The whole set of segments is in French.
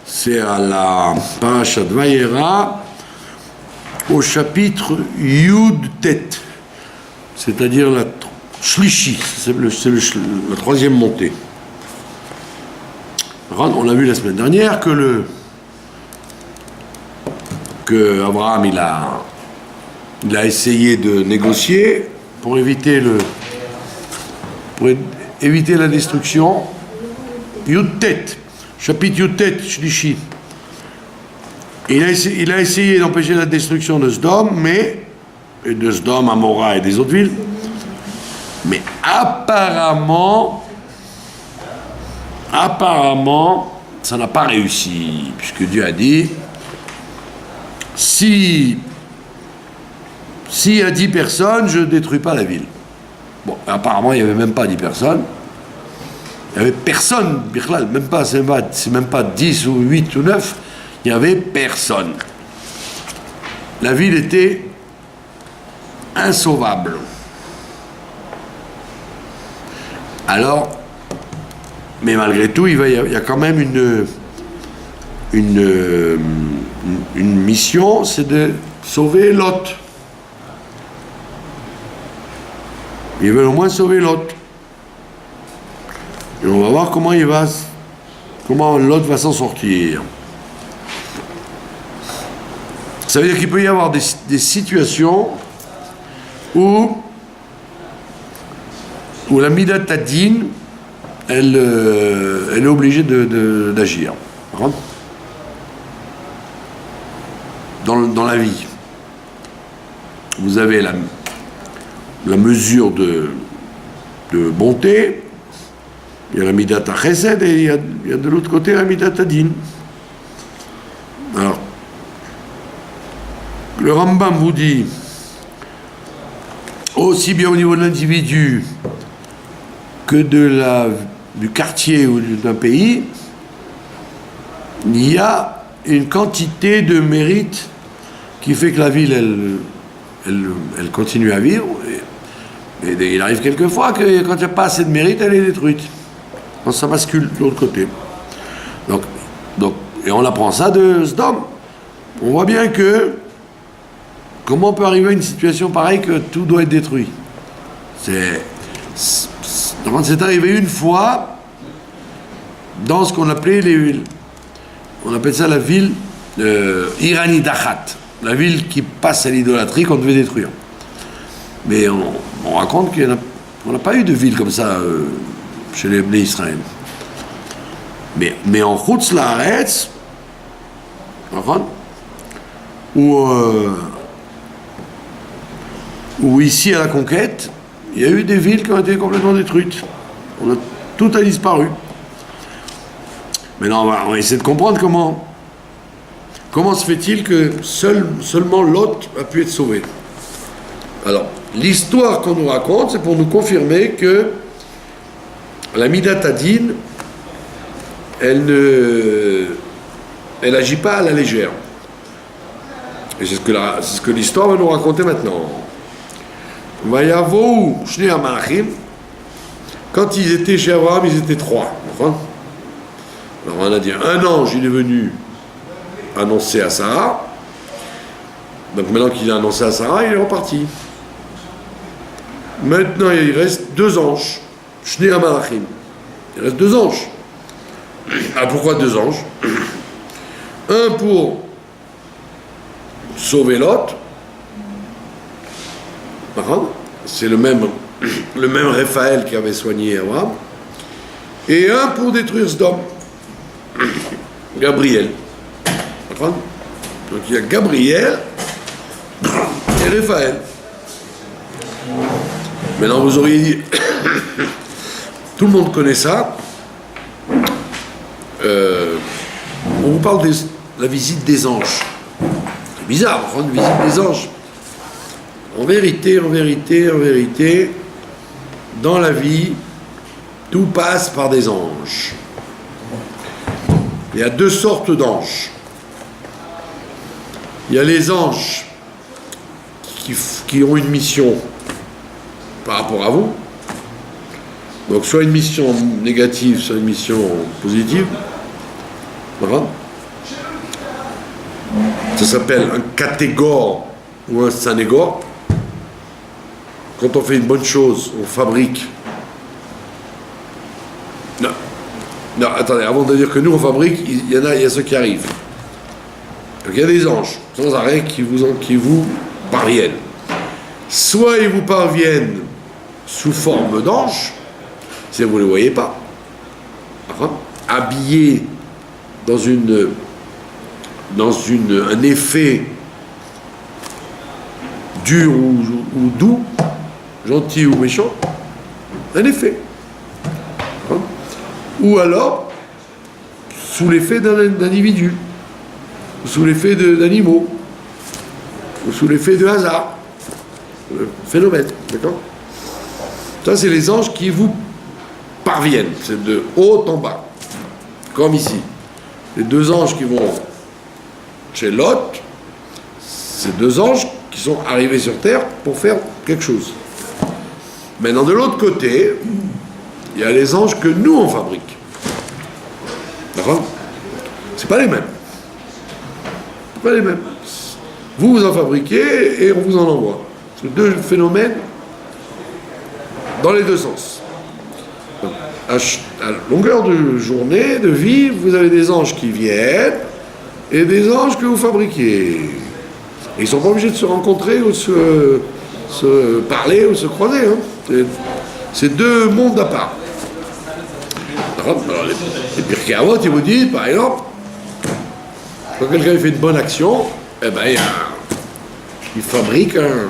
C'est à la Parashat Vayera, au chapitre Yud Tet, c'est-à-dire la Shlishi, c'est la troisième montée. On a vu la semaine dernière que Abraham il a essayé de négocier pour éviter la destruction. Yud Tet, chapitre Yud Tet, Shlishi. Il a essayé d'empêcher la destruction de Sodome, Amora et des autres villes. Mais apparemment, ça n'a pas réussi, puisque Dieu a dit, s'il y a 10 personnes, je ne détruis pas la ville. Bon, apparemment, il n'y avait même pas 10 personnes. Il n'y avait personne, même pas, c'est même pas 10 ou 8 ou 9, il n'y avait personne. La ville était insauvable. Alors, mais malgré tout, il y a quand même une mission, c'est de sauver Lot. Ils veulent au moins sauver Lot. Et on va voir comment Lot va s'en sortir. Ça veut dire qu'il peut y avoir des situations où la Midat Hadin, elle est obligée d'agir. Dans la vie, vous avez la mesure de bonté, il y a la Midat HaChesed et il y a de l'autre côté la Midat Hadin. Alors, le Rambam vous dit, aussi bien au niveau de l'individu que du quartier ou d'un pays, il y a une quantité de mérite qui fait que la ville, elle continue à vivre. Et il arrive quelquefois que quand il n'y a pas assez de mérite, elle est détruite. Donc ça bascule de l'autre côté. Donc, et on apprend ça de Sodome. On voit bien que comment on peut arriver à une situation pareille que tout doit être détruit. C'est arrivé une fois dans ce qu'on appelait on appelle ça la ville Irani Dachat, la ville qui passe à l'idolâtrie qu'on devait détruire. Mais on raconte qu'on n'a pas eu de ville comme ça chez les Bnei Israël. Mais en Chutz La'aretz, où ici à la conquête, il y a eu des villes qui ont été complètement détruites. Tout a disparu. Maintenant, on va essayer de comprendre comment se fait-il que seulement Lot a pu être sauvé. Alors, l'histoire qu'on nous raconte, c'est pour nous confirmer que la Midat Hadin, elle n'agit pas à la légère. Et c'est ce que l'histoire va nous raconter maintenant. Vayavou Shnei HaMalachim, quand ils étaient chez Abraham, ils étaient 3. Alors on a dit, un ange, il est venu annoncer à Sarah. Donc maintenant qu'il a annoncé à Sarah, il est reparti. Maintenant, il reste 2 anges. Shnei HaMalachim. Il reste 2 anges. Ah, pourquoi 2 anges? Un pour sauver Lot. C'est le même Raphaël qui avait soigné Abraham. Et un pour détruire Sodome. Gabriel. Donc il y a Gabriel et Raphaël. Maintenant vous auriez dit, tout le monde connaît ça. On vous parle de la visite des anges. C'est bizarre, une visite des anges. En vérité, dans la vie, tout passe par des anges. Il y a 2 sortes d'anges. Il y a les anges qui ont une mission par rapport à vous. Donc soit une mission négative, soit une mission positive. D'accord? Ça s'appelle un catégore ou un synégore. Quand on fait une bonne chose, on fabrique. Non, non, attendez, avant de dire que nous on fabrique, il y a ceux qui arrivent. Donc il y a des anges, sans arrêt, qui vous parviennent. Soit ils vous parviennent sous forme d'anges, si vous ne les voyez pas, habillés dans un effet dur ou doux, gentil ou méchant, un effet. Ou alors, sous l'effet d'un individu, ou sous l'effet d'animaux, ou sous l'effet de hasard, phénomène, d'accord? Ça, c'est les anges qui vous parviennent, c'est de haut en bas, comme ici. Les deux anges qui vont chez Lot, c'est deux anges qui sont arrivés sur Terre pour faire quelque chose. Maintenant, de l'autre côté, il y a les anges que nous, on fabrique. D'accord? C'est pas les mêmes. C'est pas les mêmes. Vous en fabriquez et on vous en envoie. C'est deux phénomènes dans les deux sens. Donc, à longueur de journée, de vie, vous avez des anges qui viennent et des anges que vous fabriquez. Et ils ne sont pas obligés de se rencontrer ou de se parler ou de se croiser. Hein. C'est deux mondes à part. Alors, les Pirkei Avot, ils vous disent, par exemple, quand quelqu'un fait une bonne action, eh ben, il fabrique un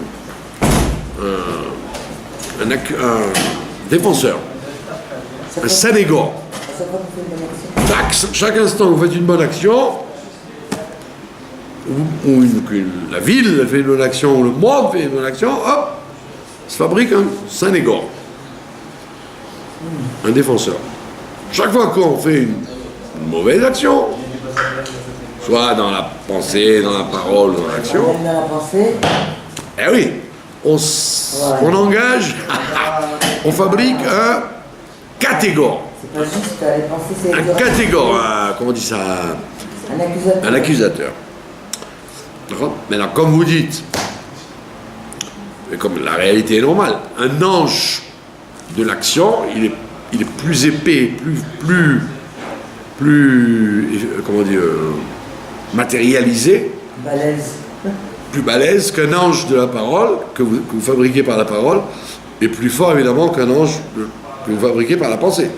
défenseur, un synégore. Chaque instant que vous faites une bonne action, ou la ville fait une bonne action, ou le monde fait une bonne action, hop, se fabrique un synégore, un défenseur. Chaque fois qu'on fait une mauvaise action, soit dans la pensée, dans la parole, dans l'action, dans la pensée, eh oui, on engage, on fabrique un catégore. C'est pas juste les pensées, c'est un catégore, comment on dit ça? Un accusateur. Un accusateur. D'accord? Maintenant, comme vous dites, et comme la réalité est normale, un ange de l'action, il est plus épais, plus comment dire, matérialisé, balèze. plus balèze qu'un ange de la parole, que vous fabriquez par la parole, et plus fort évidemment qu'un ange que vous fabriquez par la pensée.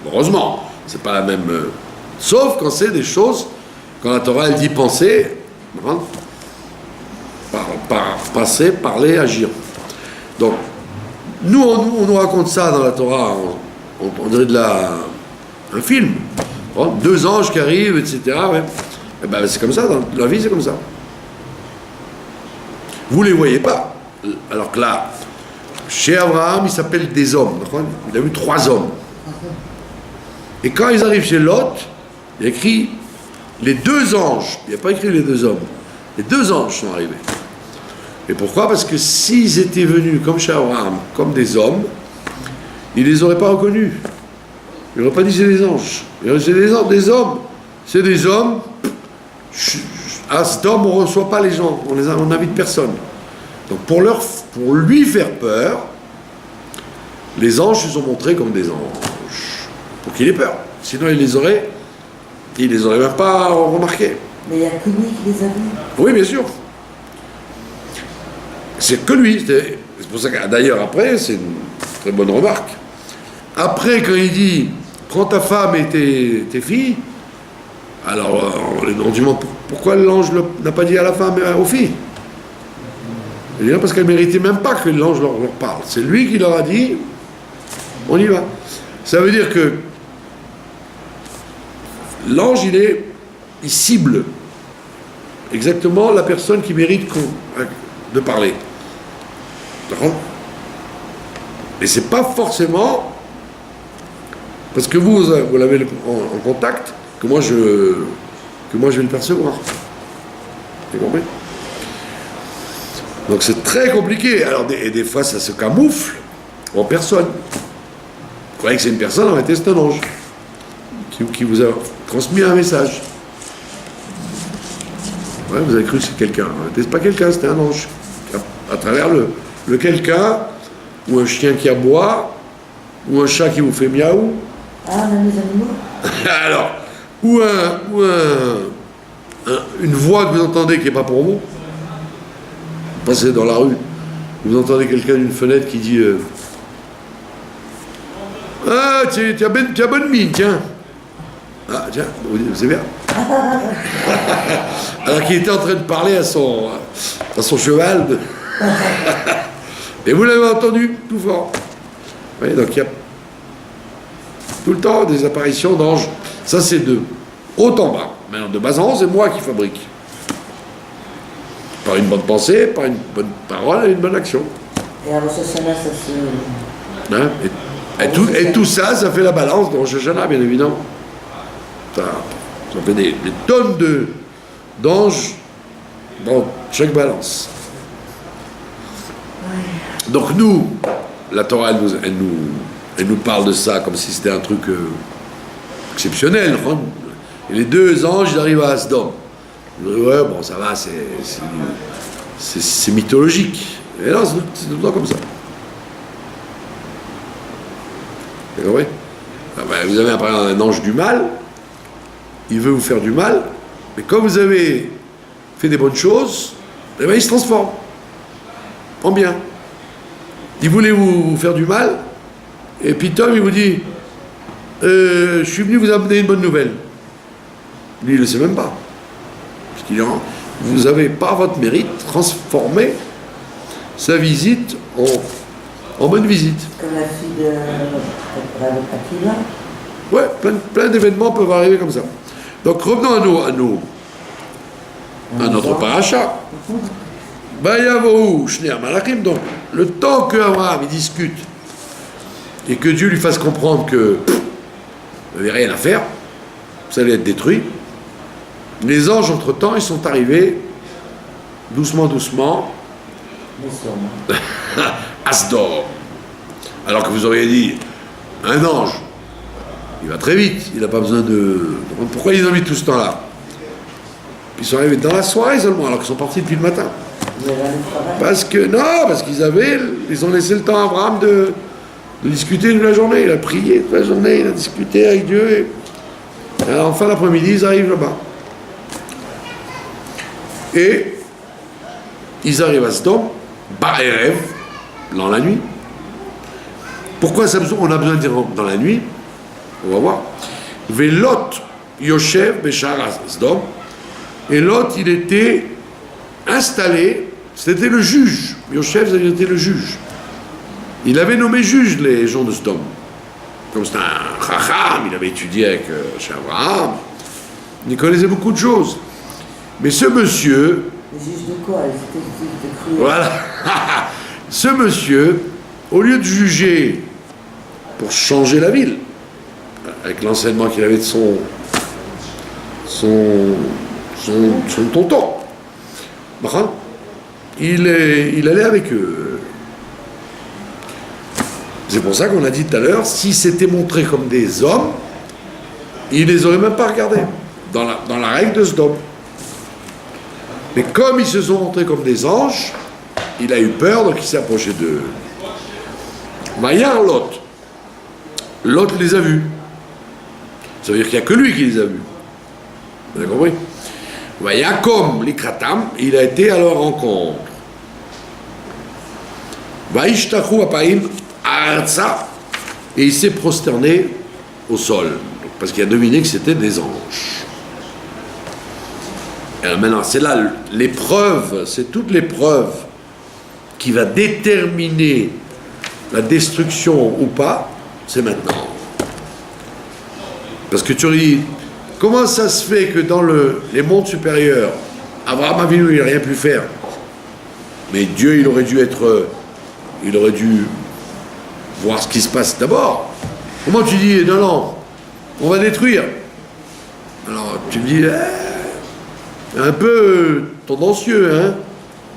Heureusement, c'est pas la même. Sauf quand c'est des choses, quand la Torah elle dit penser, hein, penser, parler, agir. Donc, nous, on nous raconte ça dans la Torah, on dirait un film. Bon, deux anges qui arrivent, etc. Ouais. Et ben, c'est comme ça, dans la vie, c'est comme ça. Vous ne les voyez pas. Alors que là, chez Abraham, il s'appelle des hommes. Il a eu 3 hommes. Et quand ils arrivent chez Lot, il y a écrit les 2 anges. Il n'y a pas écrit les 2 hommes. Les 2 anges sont arrivés. Et pourquoi? Parce que s'ils étaient venus comme chez Abraham, comme des hommes, il ne les aurait pas reconnus. Il n'aurait pas dit c'est des anges. Il aurait dit c'est des hommes. C'est des hommes. À cet homme, on ne reçoit pas les gens. On n'invite personne. Donc pour lui faire peur, les anges se sont montrés comme des anges. Pour qu'il ait peur. Sinon, il les aurait même pas remarqués. Mais il n'y a que lui qui les a vus. Oui, bien sûr. C'est que lui. C'est pour ça que, d'ailleurs, après, c'est une très bonne remarque. Après, quand il dit « Prends ta femme et tes filles », alors, on dit « Pourquoi l'ange n'a pas dit à la femme et aux filles ?» Il dit « Parce qu'elle ne méritait même pas que l'ange leur parle. C'est lui qui leur a dit « On y va ». Ça veut dire que l'ange, il cible exactement la personne qui mérite de parler. D'accord? Et c'est pas forcément parce que vous l'avez en contact que moi je vais le percevoir. Vous compris? Donc c'est très compliqué. Alors des fois ça se camoufle en personne. Vous croyez que c'est une personne, en réalité c'est un ange. qui vous a transmis un message. Ouais, vous avez cru que c'était quelqu'un. C'était pas quelqu'un, c'était un ange. À travers le quelqu'un, ou un chien qui aboie, ou un chat qui vous fait miaou. Ah, même les animaux. Alors, ou une voix que vous entendez qui n'est pas pour vous. Vous passez dans la rue, vous entendez quelqu'un d'une fenêtre qui dit ah, tu as bonne mine, tiens. Ah, tiens, c'est bien. Alors qu'il était en train de parler à son cheval. Et vous l'avez entendu, tout fort. Oui, donc il y a tout le temps des apparitions d'anges. Ça, c'est de haut en bas. Maintenant, de bas en haut, c'est moi qui fabrique. Par une bonne pensée, par une bonne parole et une bonne action. Et à Rosh Hashanah, ça se... Hein, et tout ça, ça fait la balance de Rosh Hashanah, bien évidemment. Ça fait des tonnes d'anges dans chaque balance. Donc nous, la Torah, elle nous parle de ça comme si c'était un truc exceptionnel. Hein. Et les deux anges, ils arrivent à Asdom. Ouais, bon, ça va, c'est mythologique. Et là, c'est tout le temps comme ça. Vous comprenez ? Ah ben, vous avez par exemple un ange du mal, il veut vous faire du mal, mais quand vous avez fait des bonnes choses, eh ben, il se transforme en bien. Il voulait vous faire du mal, et puis Tom, il vous dit je suis venu vous amener une bonne nouvelle. Lui, il ne le sait même pas. Parce qu'il vous avez, par votre mérite, transformé sa visite en bonne visite. Comme la fille de Akila. Ouais, plein d'événements peuvent arriver comme ça. Donc revenons à notre paracha. Bayavohu Shnei Malachim. Donc le temps que Abraham il discute et que Dieu lui fasse comprendre que il n'y avait rien à faire, ça allait être détruit. Les anges entre-temps ils sont arrivés doucement, Asdor. Alors que vous auriez dit un ange. Il va très vite, il n'a pas besoin de... Pourquoi ils ont mis tout ce temps-là? Ils sont arrivés dans la soirée seulement, alors qu'ils sont partis depuis le matin. Parce qu'ils ont laissé le temps à Abraham de discuter toute la journée. Il a prié toute la journée, il a discuté avec Dieu. Et alors, en fin d'après-midi, ils arrivent là-bas. Et ils arrivent à Sodome, Ba'erev, dans la nuit. Pourquoi on a besoin de dire dans la nuit? On va voir. Velot Yoshev Beshar Sodome. Et l'autre, il était installé, c'était le juge. Yoshev, il était le juge. Il avait nommé juge les gens de Sodome. Comme c'était un chacham, il avait étudié avec chez Abraham. Il connaissait beaucoup de choses. Mais ce monsieur... Les juges de quoi? Ils étaient juges de cruel. Voilà. Ce monsieur, au lieu de juger pour changer la ville, avec l'enseignement qu'il avait de son tonton, il allait avec eux. C'est pour ça qu'on a dit tout à l'heure, s'ils s'étaient montrés comme des hommes, il les aurait même pas regardés, dans la règle de Sodome. Mais comme ils se sont montrés comme des anges, il a eu peur, donc il s'est approché d'eux. Maillard Lot. Lot les a vus. Ça veut dire qu'il n'y a que lui qui les a vus. Vous avez compris? Vayakom likratam, il a été à leur rencontre. Vaishtachu apaim arza, et il s'est prosterné au sol, parce qu'il a deviné que c'était des anges. Alors maintenant, c'est là l'épreuve, c'est toute l'épreuve qui va déterminer la destruction ou pas, c'est maintenant. Parce que tu dis, comment ça se fait que dans les mondes supérieurs, Abraham Avinu, il n'a rien pu faire, mais Dieu, il aurait dû voir ce qui se passe d'abord. Comment tu dis, non, on va détruire. Alors, tu me dis, un peu tendancieux, hein.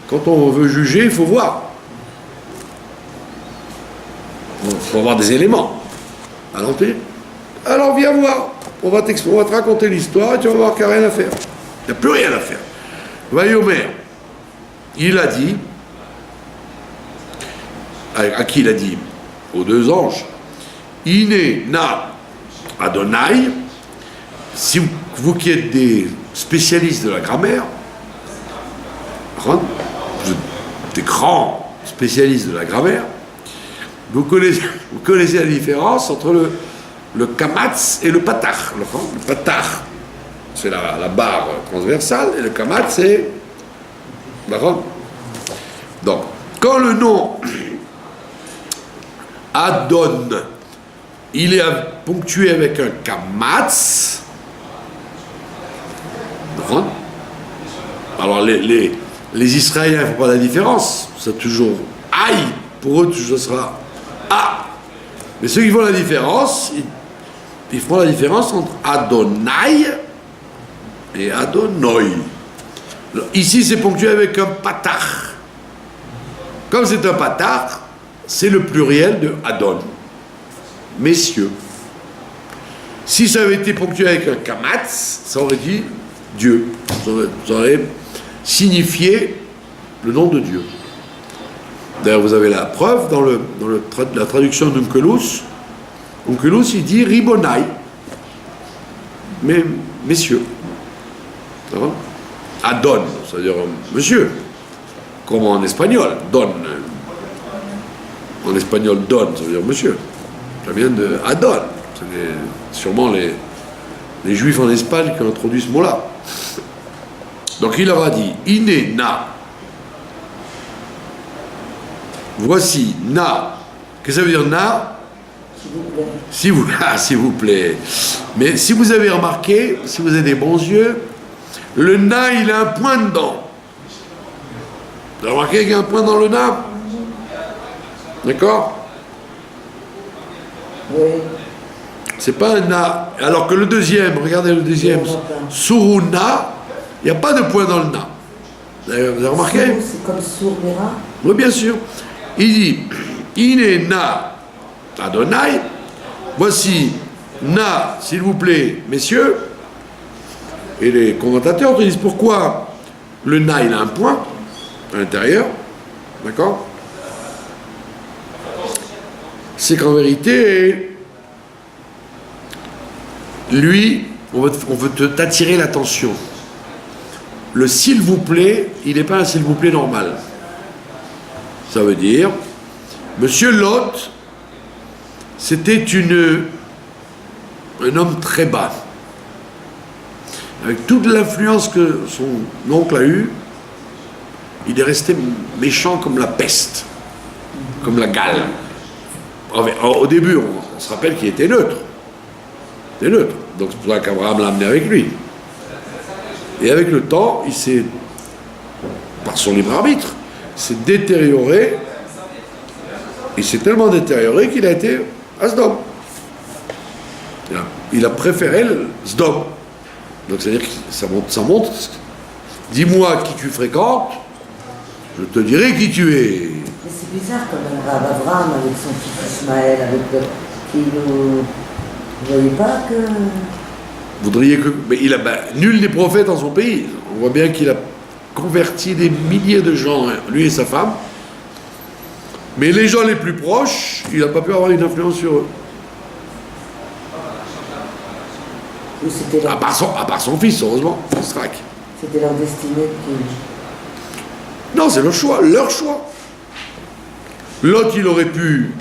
Quand on veut juger, il faut voir. Il faut avoir des éléments. Alors viens voir. on va te raconter l'histoire et tu vas voir qu'il n'y a rien à faire. Il n'y a plus rien à faire. Vayomer, il a dit, à qui il a dit? Aux deux anges. Ine na Adonai, si vous qui êtes des spécialistes de la grammaire, des grands spécialistes de la grammaire, vous connaissez la différence entre le kamatz et le patach. Le patach, c'est la barre transversale, et le kamatz, c'est... D'accord? Donc, quand le nom Adon, il est ponctué avec un kamatz, d'accord? Alors les Israéliens ne font pas la différence, c'est toujours aïe, pour eux toujours sera a. Mais ceux qui font la différence, ils font la différence entre Adonai et Adonoi. Alors, ici c'est ponctué avec un patach. Comme c'est un patach, c'est le pluriel de Adon, messieurs. Si ça avait été ponctué avec un kamatz, ça aurait dit Dieu. Ça aurait signifié le nom de Dieu. D'ailleurs, vous avez la preuve dans la traduction d'Onkelos. Onkelos, il dit Ribonai, mais messieurs. Adon, c'est-à-dire monsieur, comme en espagnol, don. En espagnol, don, ça veut dire monsieur. Ça vient de Adon. C'est sûrement les Juifs en Espagne qui ont introduit ce mot-là. Donc il leur a dit, Ine na. Voici, na. Qu'est-ce que ça veut dire na? S'il vous plaît. Mais si vous avez remarqué, si vous avez des bons yeux, le na, il a un point dedans. Vous avez remarqué qu'il y a un point dans le na? D'accord? Oui. C'est pas un na. Alors que le deuxième, regardez le deuxième, suruna, il n'y a pas de point dans le na. Vous avez remarqué? C'est comme sourmera. Oui, bien sûr. Il dit, Ine na Adonai, voici na, s'il vous plaît, messieurs. Et les commentateurs te disent pourquoi le na, il a un point à l'intérieur. D'accord? C'est qu'en vérité, lui, on veut t'attirer l'attention. Le s'il vous plaît, il n'est pas un s'il vous plaît normal. Ça veut dire, Monsieur Lot, c'était un homme très bas. Avec toute l'influence que son oncle a eue, il est resté méchant comme la peste, comme la gale. Au début, on se rappelle qu'il était neutre. Il était neutre. Donc c'est pour ça qu'Abraham l'a amené avec lui. Et avec le temps, il s'est, par son libre arbitre, s'est détérioré. Il s'est tellement détérioré qu'il a été à Sdom. Il a préféré le Sdom. Donc c'est-à-dire que ça montre. Dis-moi qui tu fréquentes, je te dirai qui tu es. Mais c'est bizarre quand même, Abraham avec son fils Ismaël, qui nous... Vous voyez pas que... Voudriez que... Mais nul n'est prophète en son pays. On voit bien qu'il a converti des milliers de gens, lui et sa femme. Mais les gens les plus proches, il n'a pas pu avoir une influence sur eux. À part son fils, heureusement, Israël. C'était leur destinée qui... Non, c'est leur choix. L'autre, il aurait pu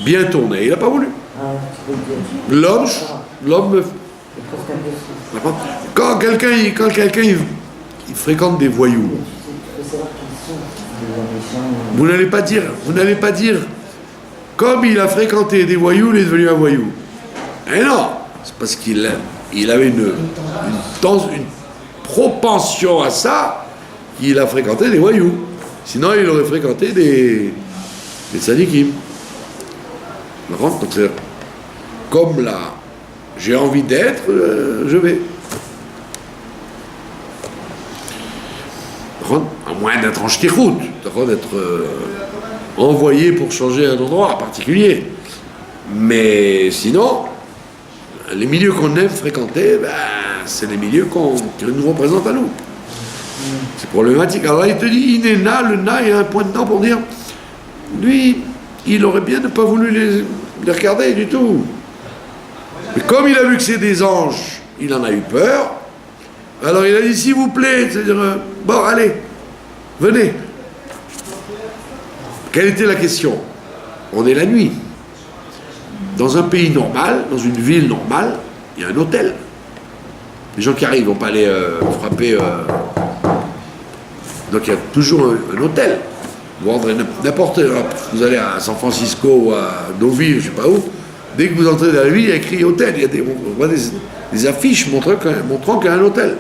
bien tourner, il n'a pas voulu. Ah, tu peux dire. L'homme... Quand quelqu'un il fréquente des voyous, vous n'allez pas dire, comme il a fréquenté des voyous, il est devenu un voyou. Eh non, c'est parce qu'il avait une propension à ça, qu'il a fréquenté des voyous. Sinon, il aurait fréquenté des tzadikim. Donc, comme là, j'ai envie d'être, je vais. À moins d'être en shtichout, d'être envoyé pour changer un endroit particulier. Mais sinon, les milieux qu'on aime fréquenter, ben, c'est les milieux qui nous représentent à nous. C'est problématique. Alors là, il te dit, Inéna, le na, il y a un point dedans pour dire, lui, il aurait bien ne pas voulu les regarder du tout. Mais comme il a vu que c'est des anges, il en a eu peur. Alors il a dit, s'il vous plaît, c'est-à-dire, bon, allez, venez. Quelle était la question? On est la nuit. Dans un pays normal, dans une ville normale, il y a un hôtel. Les gens qui arrivent ne vont pas aller frapper. Donc il y a toujours un hôtel. Vous rentrez n'importe où, vous allez à San Francisco ou à Deauville, je ne sais pas où, dès que vous entrez dans la ville, il y a écrit hôtel. Il y a on voit des affiches montrant qu'il y a un hôtel.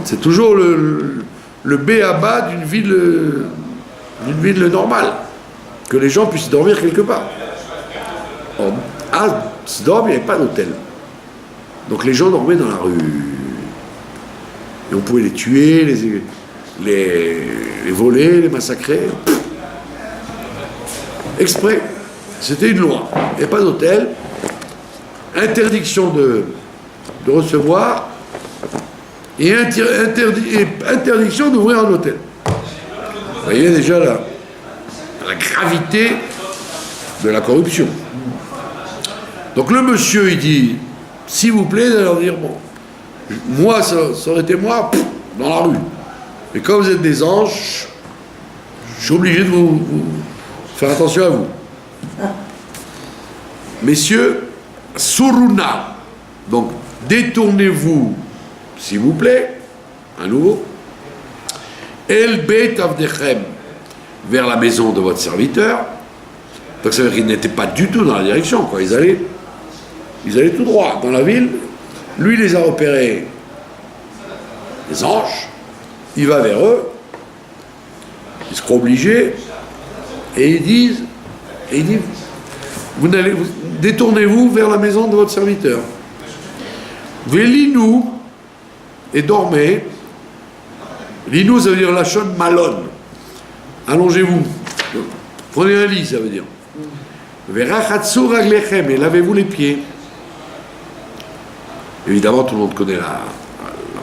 C'est toujours le B à bas d'une ville normale. Que les gens puissent dormir quelque part. Or, à Sdom, il n'y avait pas d'hôtel. Donc les gens dormaient dans la rue. Et on pouvait les tuer, les voler, les massacrer. Exprès. C'était une loi. Il n'y avait pas d'hôtel. Interdiction de recevoir. Et interdiction d'ouvrir un hôtel. Vous voyez déjà la gravité de la corruption. Donc le monsieur, il dit, s'il vous plaît, d'aller leur dire, bon, moi, ça aurait été moi, dans la rue. Mais comme vous êtes des anges, je suis obligé de vous faire attention à vous. Messieurs, suruna, donc détournez-vous, s'il vous plaît, à nouveau, el beit avdechem, vers la maison de votre serviteur. Donc ça veut dire qu'ils n'étaient pas du tout dans la direction, quoi. Ils allaient tout droit dans la ville. Lui, il les a repérés, les anges. Il va vers eux. Ils se croient obligés. Et il dit, détournez-vous vers la maison de votre serviteur. Vélinou, et dormez. Linou, ça veut dire la chaude malone. Allongez-vous. Prenez un lit, ça veut dire. Verachatsu raglechem, et lavez-vous les pieds. Évidemment, tout le monde connaît la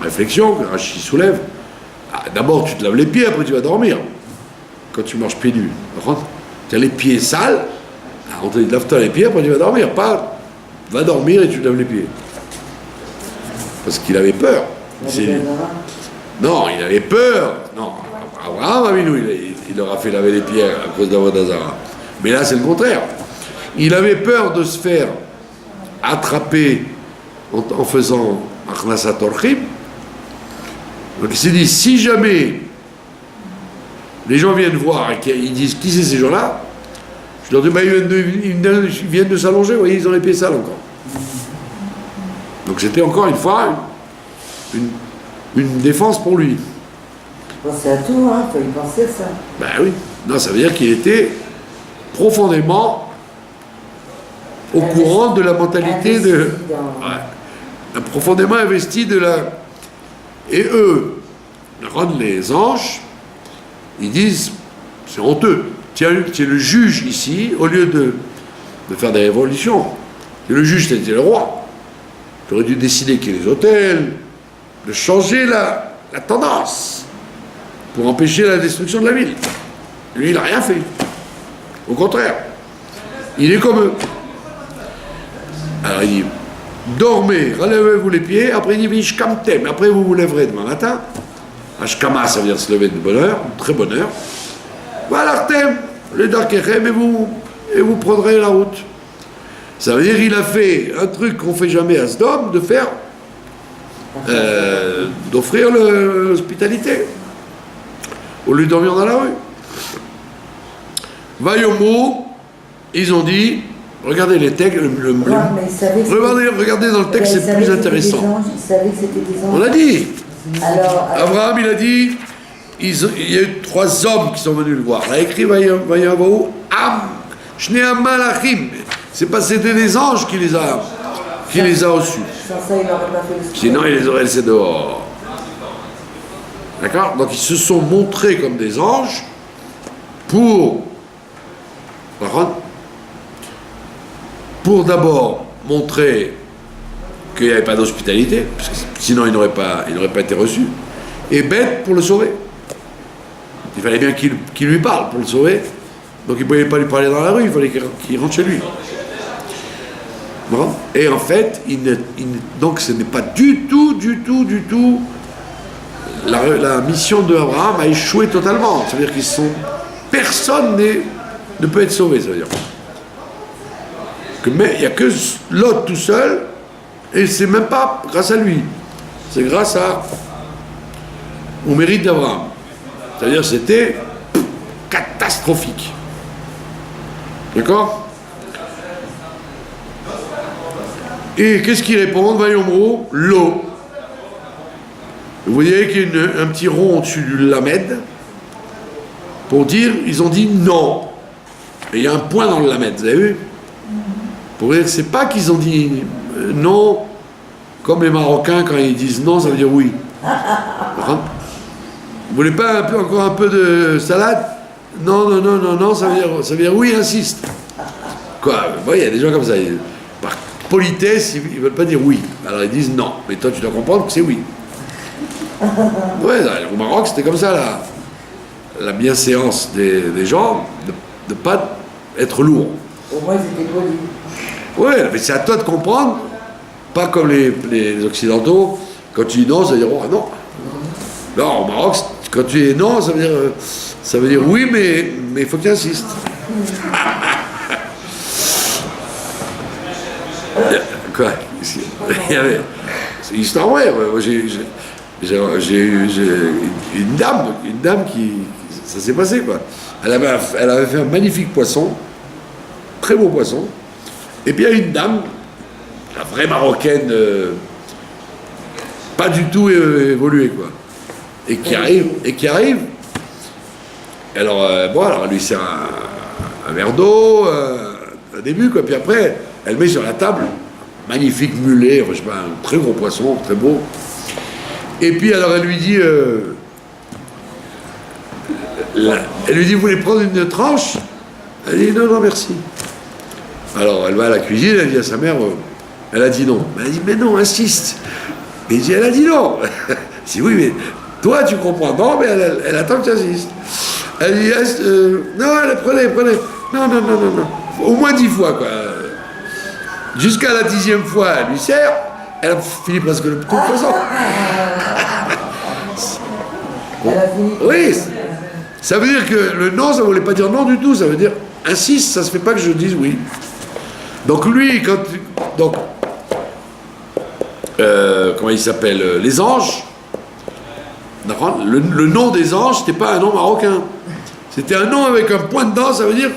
réflexion que Rashi soulève. D'abord, tu te laves les pieds, après tu vas dormir. Quand tu marches pieds nus. Par contre, tu as les pieds sales, on te dit lave-toi les pieds, après tu vas dormir. Pas, va dormir et tu te laves les pieds. Parce qu'il avait peur. Non, il avait peur. Non, Abraham Avinu, il leur a fait laver les pieds à cause d'Avodazara. Mais là, c'est le contraire. Il avait peur de se faire attraper en faisant Achnasat Orchim. Donc il s'est dit, si jamais les gens viennent voir et qu'ils disent qui c'est ces gens-là, je leur dis, bah, ils viennent de s'allonger, vous voyez, ils ont les pieds sales encore. Donc c'était encore une fois une défense pour lui. Pensez à tout, hein, faut y penser ça. Ben oui, non, ça veut dire qu'il était profondément au courant de la mentalité de... Ouais, profondément investi de la... Et eux, les anges, ils disent, c'est honteux, tu es le juge ici, au lieu de faire des révolutions, tu es le juge, tu es le roi. Tu aurais dû décider qu'il y ait des hôtels, de changer la tendance pour empêcher la destruction de la ville. Lui, il n'a rien fait. Au contraire, il est comme eux. Alors il dit, dormez, relevez-vous les pieds, après il dit, vishkamtem, après vous vous lèverez demain matin. Ashkama, ça veut dire se lever de bonne heure, très bonne heure. Valartem, le darkechem, et vous prendrez la route. Ça veut dire qu'il a fait un truc qu'on ne fait jamais à Sdom, de faire, d'offrir l'hospitalité, au lieu de dormir dans la rue. Vayomo, ils ont dit, regardez les textes, regardez dans le texte, c'est plus intéressant. Ils savaient que c'était des anges. On l'a dit. Alors, Abraham, il a dit, il y a eu 3 hommes qui sont venus le voir. Il a écrit Vayavo, Am, Shneam Malachim. C'est pas c'était des anges qui les a reçus. Sans ça, il n'aurait pas fait le sport. Sinon, il les aurait laissés dehors. D'accord? Donc, ils se sont montrés comme des anges pour d'abord montrer qu'il n'y avait pas d'hospitalité, parce que sinon il n'aurait pas été reçu, et bête pour le sauver. Il fallait bien qu'il lui parle pour le sauver, donc il ne pouvait pas lui parler dans la rue, il fallait qu'il rentre chez lui. Bon. Et en fait, donc ce n'est pas du tout la mission d'Abraham a échoué totalement. Ça veut dire personne ne peut être sauvé, ça veut dire. Mais il n'y a que Lot tout seul, et c'est même pas grâce à lui. C'est grâce au mérite d'Abraham. C'est-à-dire c'était catastrophique. D'accord? Et qu'est-ce qu'ils répondent, Vayomro? L'eau. Vous voyez qu'il y a un petit rond au-dessus du Lamed pour dire, ils ont dit non. Et il y a un point dans le Lamed, vous avez vu? Pour dire que c'est pas qu'ils ont dit non, comme les Marocains, quand ils disent non, ça veut dire oui. Vous voulez pas encore un peu de salade? Non, ça veut dire oui, insiste. Quoi? Vous voyez, il y a des gens comme ça. Par politesse, ils ne veulent pas dire oui. Alors ils disent non. Mais toi, tu dois comprendre que c'est oui. Ouais, au Maroc, c'était comme ça, la bienséance des gens, de ne pas être lourd. Au moins, c'était poli. Ouais, mais c'est à toi de comprendre, pas comme les Occidentaux, quand tu dis non, ça veut dire oh, non. Non, au Maroc, quand tu dis non, ça veut dire oui, mais il faut que tu insistes. Quoi? C'est une histoire vraie. Moi, j'ai eu une dame qui ça s'est passé, quoi. Elle avait fait un magnifique poisson, très beau poisson, et puis il y a une dame, la vraie marocaine, pas du tout évoluée, quoi, et qui arrive. Alors alors elle lui sert un verre d'eau, un début, quoi, puis après elle met sur la table magnifique mulet, enfin, je sais pas, un très gros poisson, très beau. Et puis alors elle lui dit, vous voulez prendre une tranche? Elle dit non, merci. Alors elle va à la cuisine, elle dit à sa mère, elle a dit non. Elle dit mais non, insiste. Et il dit, elle a dit non. Elle dit oui, mais toi tu comprends. Non, mais elle attend que tu insistes. Elle dit non, prenez. Non. Au moins 10 fois, quoi. Jusqu'à la 10e fois, elle lui sert. Elle a fini presque le tout poisson. Oui, ça veut dire que le non, ça ne voulait pas dire non du tout, ça veut dire insiste, ça ne se fait pas que je dise oui. Donc lui, comment il s'appelle, les anges, le nom des anges, c'était pas un nom marocain. C'était un nom avec un point dedans, ça veut dire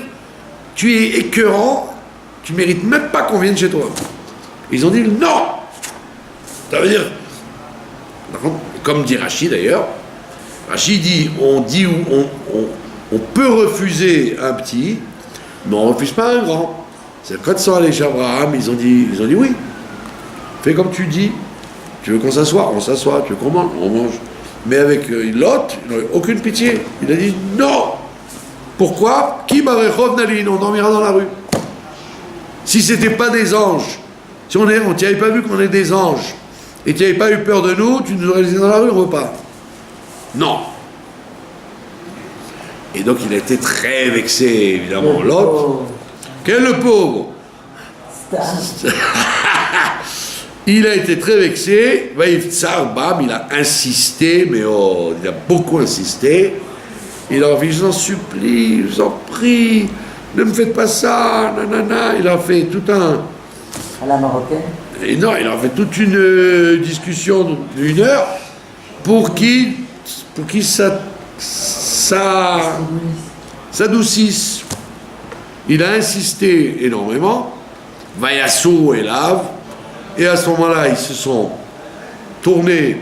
tu es écœurant, tu mérites même pas qu'on vienne chez toi. Ils ont dit non. Ça veut dire, comme dit Rachid d'ailleurs, Rachid dit, on peut refuser un petit, mais on ne refuse pas un grand. C'est quand ils sont allés chez Abraham, ils ont dit oui. Fais comme tu dis. Tu veux qu'on s'assoie? On s'assoit. Tu veux qu'on mange? On mange. Mais avec Lot, il n'avait aucune pitié. Il a dit non. Pourquoi? Qui m'arrêchov nalin? On dormira dans la rue. Si c'était pas des anges, si on t'y avait pas vu qu'on est des anges, et tu n'avais pas eu peur de nous, tu nous aurais laissé dans la rue, on repart. Non. Et donc il a été très vexé, évidemment, Lot. Quel le pauvre. Il a été très vexé. Tsar, bam, il a insisté, mais il a beaucoup insisté. Il a dit, je vous en supplie, je vous en prie, ne me faites pas ça, nanana. Il a fait tout un... À la marocaine? Et non, il a fait toute une discussion d'1 heure pour qu'il s'adoucisse. Il a insisté énormément. Vayassou et Lave. Et à ce moment-là, ils se sont tournés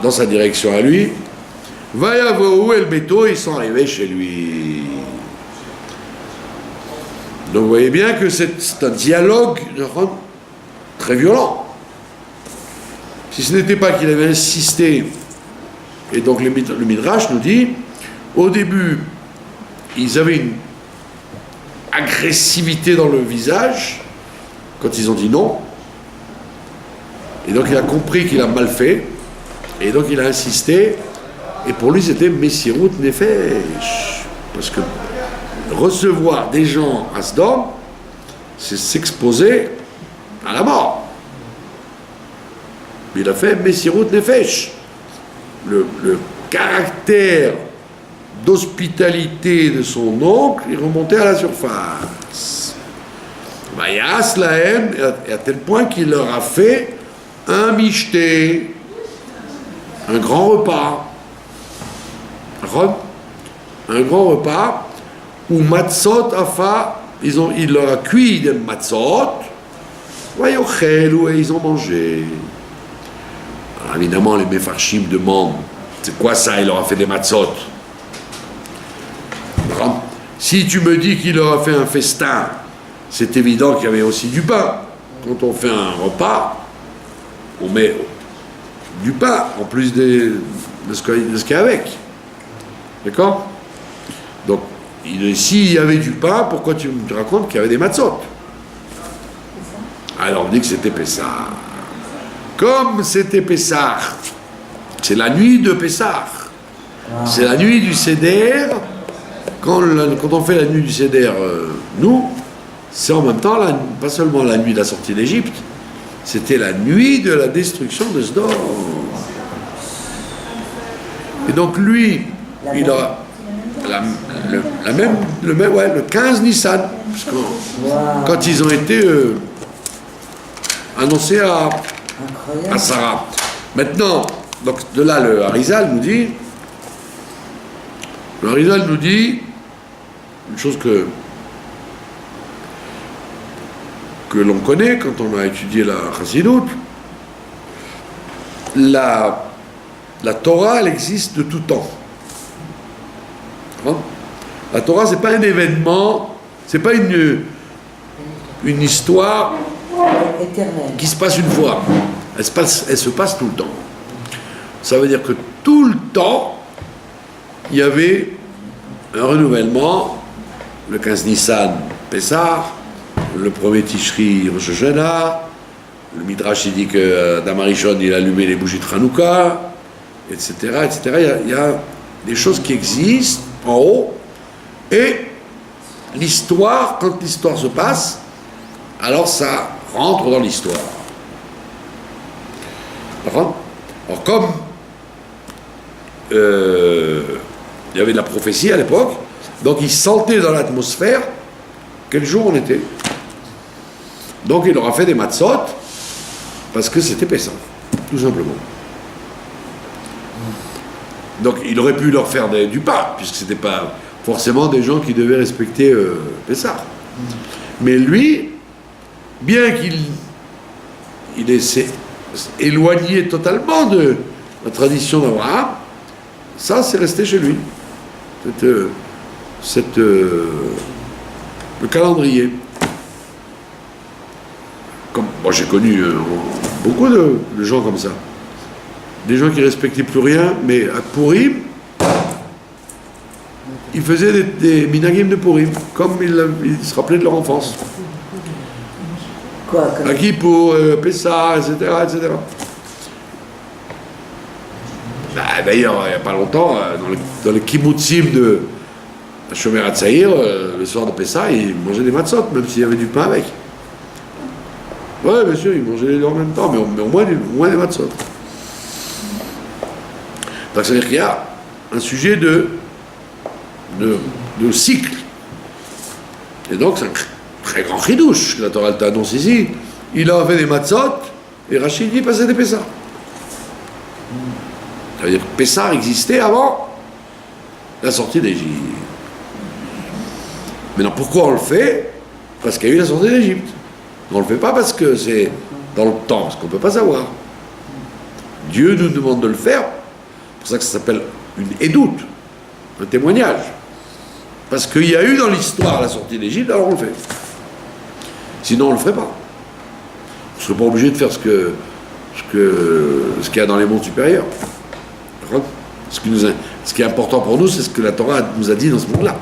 dans sa direction à lui. Vayavou et le béto, ils sont arrivés chez lui. Donc vous voyez bien que c'est un dialogue très violent. Si ce n'était pas qu'il avait insisté, et donc le Midrash nous dit, au début, ils avaient une agressivité dans le visage, quand ils ont dit non, Et donc il a compris qu'il a mal fait, et donc il a insisté, et pour lui c'était Messirut Nefesh. Parce que recevoir des gens à Sdom, c'est s'exposer à la mort. Il a fait Messirut Nefesh. Le caractère d'hospitalité de son oncle, il remontait à la surface. Vayas lahem, et à tel point qu'il leur a fait un michté, un grand repas. Un grand repas où matzot afa, il leur a cuit des matzot, et ils ont mangé. Alors évidemment, les Mefarshim demandent, c'est quoi ça, il leur a fait des matzot? Si tu me dis qu'il leur a fait un festin, c'est évident qu'il y avait aussi du pain. Quand on fait un repas, on met du pain en plus de ce qu'il y a avec. D'accord? Donc, s'il y avait du pain, pourquoi tu me racontes qu'il y avait des matzot? Alors on dit que c'était Pessah. Comme c'était Pessah, c'est la nuit de Pessah. C'est la nuit du Seder. Quand on fait la nuit du Seder, nous, c'est en même temps, pas seulement la nuit de la sortie d'Égypte, c'était la nuit de la destruction de Sdom. Et donc lui, il a le 15 Nissan, parce que quand ils ont été annoncés à Sarah. Maintenant, donc de là, le Harizal nous dit une chose que l'on connaît quand on a étudié la Chassidut. La Torah, elle existe de tout temps. La Torah, c'est pas un événement, c'est pas une histoire qui se passe une fois. Elle se passe tout le temps. Ça veut dire que tout le temps, il y avait un renouvellement. Le 15 Nissan, Pessah, le premier Tishri, Rosh Hashanah, le Midrash il dit que Adam Harishon il allumait les bougies de Hanouka, etc., etc. Il y a des choses qui existent en haut, et l'histoire, quand l'histoire se passe, alors ça rentre dans l'histoire. Alors comme il y avait de la prophétie à l'époque, donc il sentait dans l'atmosphère quel jour on était. Donc il leur a fait des matzot, parce que c'était Pessah, tout simplement. Donc il aurait pu leur faire du pain, puisque c'était pas forcément des gens qui devaient respecter Pessah. Mais lui, bien qu'il s'est éloigné totalement de la tradition d'Abraham, ça c'est resté chez lui. Le calendrier. Comme, moi j'ai connu beaucoup de gens comme ça. Des gens qui ne respectaient plus rien, mais à Purim, ils faisaient des minagim de Purim, comme ils se rappelaient de leur enfance. Quoi, à Kippour, Pessah, etc., etc. D'ailleurs, il n'y a pas longtemps, dans les kibbutzim de Shomer HaTzaïr, le soir de Pessah, ils mangeaient des matzot, même s'il y avait du pain avec. Oui, bien sûr, ils mangeaient les deux en même temps, mais au moins des matzot. Donc, ça veut dire qu'il y a un sujet de cycle. Et donc, c'est un très grand chidouche que la Torah t'annonce ici. Il a fait des matzot, et Rachid dit passer des Pessah. Ça veut dire que Pessah existait avant la sortie d'Égypte. Maintenant, pourquoi on le fait? Parce qu'il y a eu la sortie d'Égypte. On ne le fait pas parce que c'est dans le temps, parce qu'on ne peut pas savoir. Dieu nous demande de le faire, c'est pour ça que ça s'appelle une édoute, un témoignage. Parce qu'il y a eu dans l'histoire la sortie d'Égypte, alors on le fait. Sinon, on ne le ferait pas. On ne serait pas obligé de faire ce qu'il y a dans les mondes supérieurs. Ce qui est important pour nous, c'est ce que la Torah nous a dit dans ce monde-là.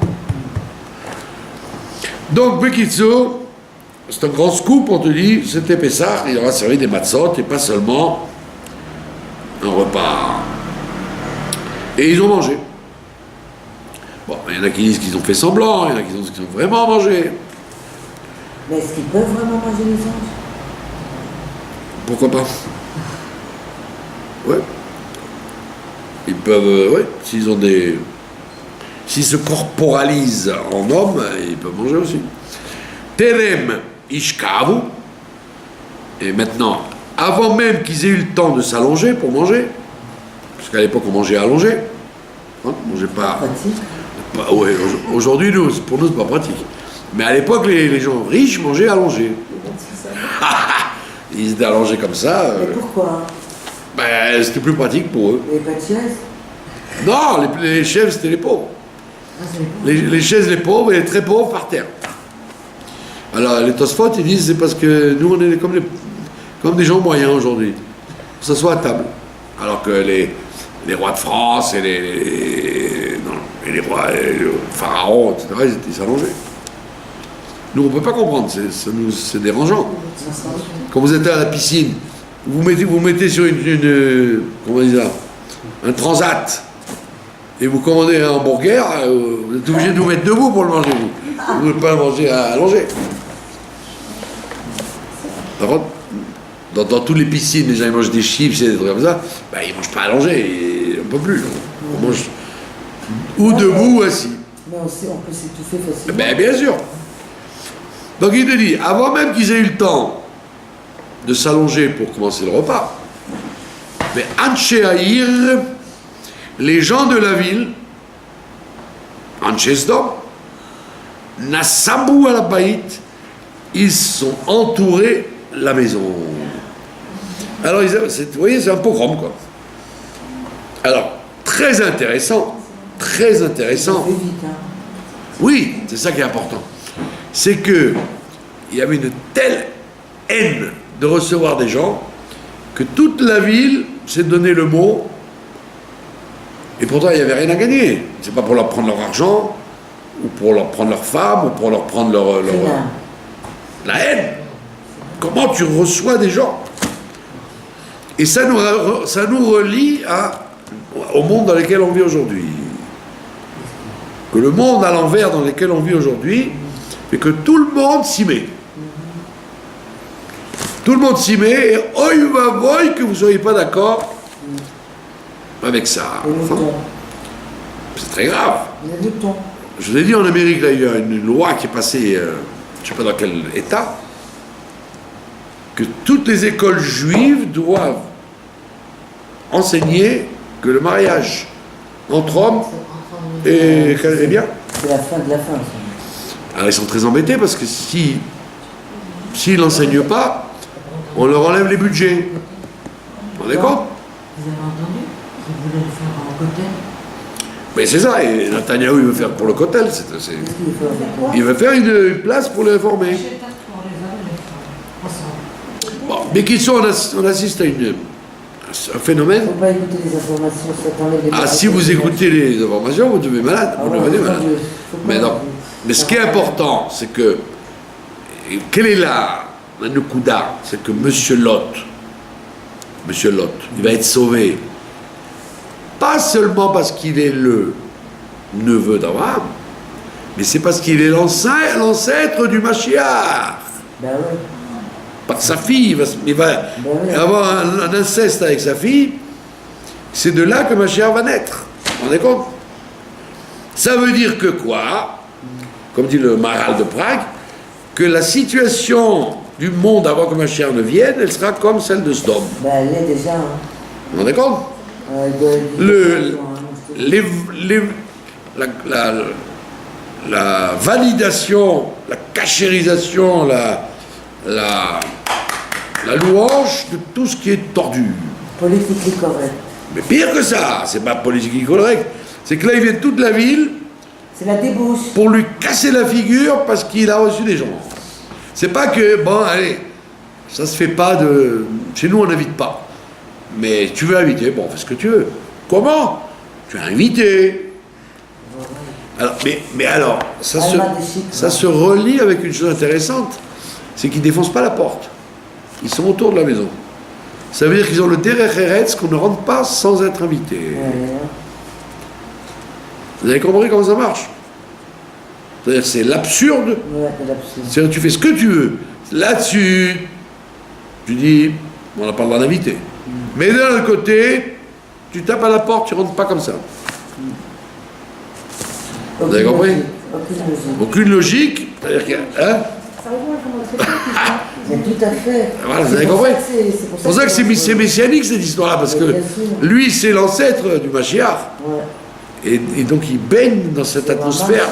Donc, Bekitso, c'est un grand scoop, on te dit, c'était Pessah, il aura servi des matzot et pas seulement un repas. Et ils ont mangé. Bon, il y en a qui disent qu'ils ont fait semblant, il y en a qui disent qu'ils ont vraiment mangé. Mais est-ce qu'ils peuvent vraiment manger les anges? Pourquoi pas? Ouais. Ils peuvent, ouais, s'ils se corporalisent en hommes, ils peuvent manger aussi. Terem ishkavu. Et maintenant, avant même qu'ils aient eu le temps de s'allonger pour manger, parce qu'à l'époque on mangeait allongé, hein, on mangeait pas. Pratique. Ouais, aujourd'hui, pour nous, c'est pas pratique. Mais à l'époque, les gens riches mangeaient allongés. Ils étaient allongés comme ça. Mais pourquoi? Ben, c'était plus pratique pour eux. Il n'y avait pas de chaise? Non, les chefs, c'était les pauvres. Ah, c'est les pauvres. Les chaises, les pauvres, et les très pauvres par terre. Alors, les Tosfot, ils disent c'est parce que nous, on est comme des gens moyens aujourd'hui. Pour s'asseoir à table. Alors que les rois de France et les rois, les pharaons, etc., ils s'allongeaient. Nous, on ne peut pas comprendre, c'est dérangeant. Quand vous êtes à la piscine, vous mettez sur comment on dit ça, un transat, et vous commandez un hamburger, vous êtes obligé de vous mettre debout pour le manger, vous. Vous ne pouvez pas le manger allongé. Par contre, dans toutes les piscines, les gens ils mangent des chips et des trucs comme ça, ben, ils ne mangent pas allongé, on ne peut plus. On mange ou debout ou assis. Mais aussi, on peut s'étouffer facilement. Ben, bien sûr. Donc il te dit, avant même qu'ils aient eu le temps de s'allonger pour commencer le repas, mais Anshe Haïr, les gens de la ville, Anshe Sdom, Nassabu al Baït, ils sont entourés la maison. Alors, vous voyez, c'est un pogrom, quoi. Alors, très intéressant. Ça fait vite, hein. Oui, c'est ça qui est important. C'est que il y avait une telle haine de recevoir des gens que toute la ville s'est donné le mot, et pourtant il n'y avait rien à gagner. C'est pas pour leur prendre leur argent, ou pour leur prendre leur femme, ou pour leur prendre la haine. Comment tu reçois des gens? Et ça nous relie au monde dans lequel on vit aujourd'hui. Que le monde à l'envers dans lequel on vit aujourd'hui fait que tout le monde s'y met. Tout le monde s'y met et oi va voy que vous ne soyez pas d'accord avec ça. Enfin, c'est très grave. Je vous ai dit en Amérique, là, il y a une loi qui est passée, je ne sais pas dans quel état, que toutes les écoles juives doivent enseigner que le mariage entre hommes est bien. C'est la fin de la fin. Ça. Alors ils sont très embêtés parce que s'ils n'enseignent pas, on leur enlève les budgets. Vous rendez compte? Vous avez entendu? Ils voulaient le faire en côté. Mais c'est ça, et Netanyahou il veut faire pour le Kotel. Il veut faire une place pour les réformer. Bon, mais on assiste à un phénomène. Il ne faut pas écouter les informations, ça t'enlève les... Ah, si vous écoutez les informations, vous devenez malade. Vous devenez malade. Mais non. Mais ce qui est important, c'est que, quelle est la Nukouda? C'est que Monsieur Lot, il va être sauvé. Pas seulement parce qu'il est le neveu d'Abraham, mais c'est parce qu'il est l'ancêtre du Mashiach. Ben oui. Par sa fille, il va avoir un inceste avec sa fille. C'est de là que Mashiach va naître. Vous vous rendez compte? Ça veut dire que quoi? Comme dit le Maharal de Prague, que la situation du monde avant que Mashiach ne vienne, elle sera comme celle de Sodome. Ben elle l'est déjà. Hein. Vous vous rendez compte? La validation, la cachérisation, la louange de tout ce qui est tordu. Politiquement correct. Mais pire que ça, c'est pas politiquement correct, c'est que là il vient de toute la ville. C'est la débauche. Pour lui casser la figure parce qu'il a reçu des gens. C'est pas que, bon, allez, ça se fait pas de... Chez nous, on n'invite pas. Mais tu veux inviter, bon, fais ce que tu veux. Comment? Tu as invité. Alors, mais alors, ça se relie avec une chose intéressante. c'est qu'ils ne défoncent pas la porte. Ils sont autour de la maison. Ça veut dire qu'ils ont le derech eretz qu'on ne rentre pas sans être invité. Vous avez compris comment ça marche? C'est-à-dire c'est l'absurde. Ouais, c'est l'absurde. C'est-à-dire tu fais ce que tu veux. Là-dessus, tu dis, on n'a pas le droit d'inviter. Mais d'un autre côté, tu tapes à la porte, tu ne rentres pas comme ça. Vous avez compris? Aucune logique. Aucune logique. C'est-à-dire que, hein? Ça rejoint notre époque, Mais tout à fait. Voilà, vous avez compris? C'est pour ça que c'est messianique cette histoire-là, parce que lui, c'est l'ancêtre du Mashiach. Ouais. Et donc il baigne dans cette atmosphère.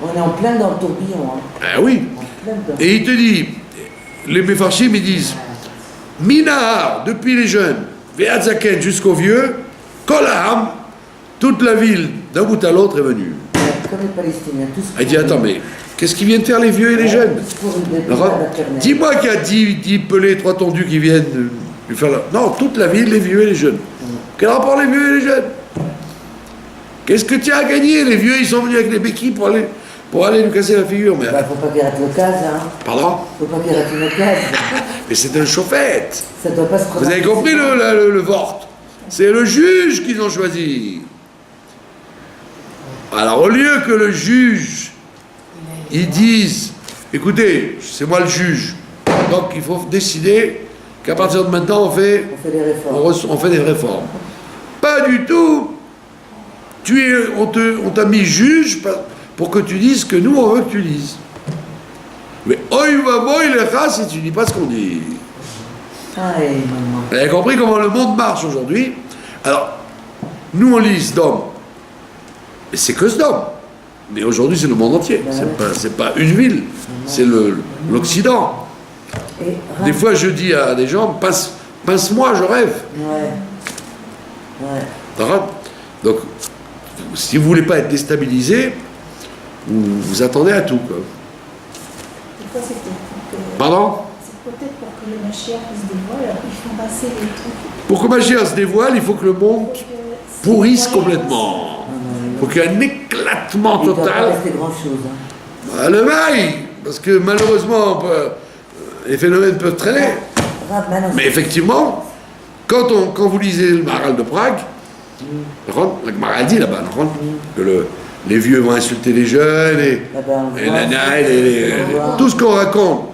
On est en plein dans le tourbillon. Hein. Ah oui. En plein dedans. Et il te dit, les Mefarshim, ils disent, Minahar, depuis les jeunes, Ve'adzaken jusqu'aux vieux, Kolaham, toute la ville, d'un bout à l'autre, est venue. Comme les Palestiniens, tous. Il dit, attends, mais qu'est-ce qu'ils viennent faire les vieux et les jeunes? Dis-moi qu'il y a 10 pelés, 3 tondus qui viennent lui faire la... Non, toute la ville, les vieux et les jeunes. Quel rapport les vieux et les jeunes? Qu'est-ce que tu as à gagner? Les vieux, ils sont venus avec les béquilles pour aller lui casser la figure. Mais... Bah, faut pas qu'il rate l'occasion. Hein. Pardon? Faut pas qu'il rate une occasion. Mais c'est un chauffette. Ça doit pas se Vous avez compris le vort? C'est le juge qu'ils ont choisi. Alors au lieu que le juge, ils disent, écoutez, c'est moi le juge, donc il faut décider qu'à partir de maintenant on fait des réformes. On fait des réformes. Pas du tout. On t'a mis juge pour que tu dises ce que nous on veut que tu dises. Mais oi va boy les chas si tu dis pas ce qu'on dit. Aïe, maman. Vous avez compris comment le monde marche aujourd'hui? Alors, nous on lit Sdom. Et c'est que Sdom. Mais aujourd'hui c'est le monde entier. C'est pas une ville. C'est l'Occident. Des fois je dis à des gens, pince-moi, je rêve. Ouais. Donc, si vous voulez pas être déstabilisé, vous attendez à tout, quoi. Des fois, c'est Pardon? peut-être pour que le Mashiach se dévoile, ils font passer les trucs. Pour que Mashiach se dévoile, il faut que le monde pourrisse complètement. Il faut qu'il y ait un éclatement Il doit pas total. rester grand-chose. Hein. Le mail, parce que malheureusement, les phénomènes peuvent traîner. Mais effectivement, quand vous lisez le Maharal de Prague, le Maharal dit là-bas que les vieux vont insulter les jeunes et tout ce qu'on raconte.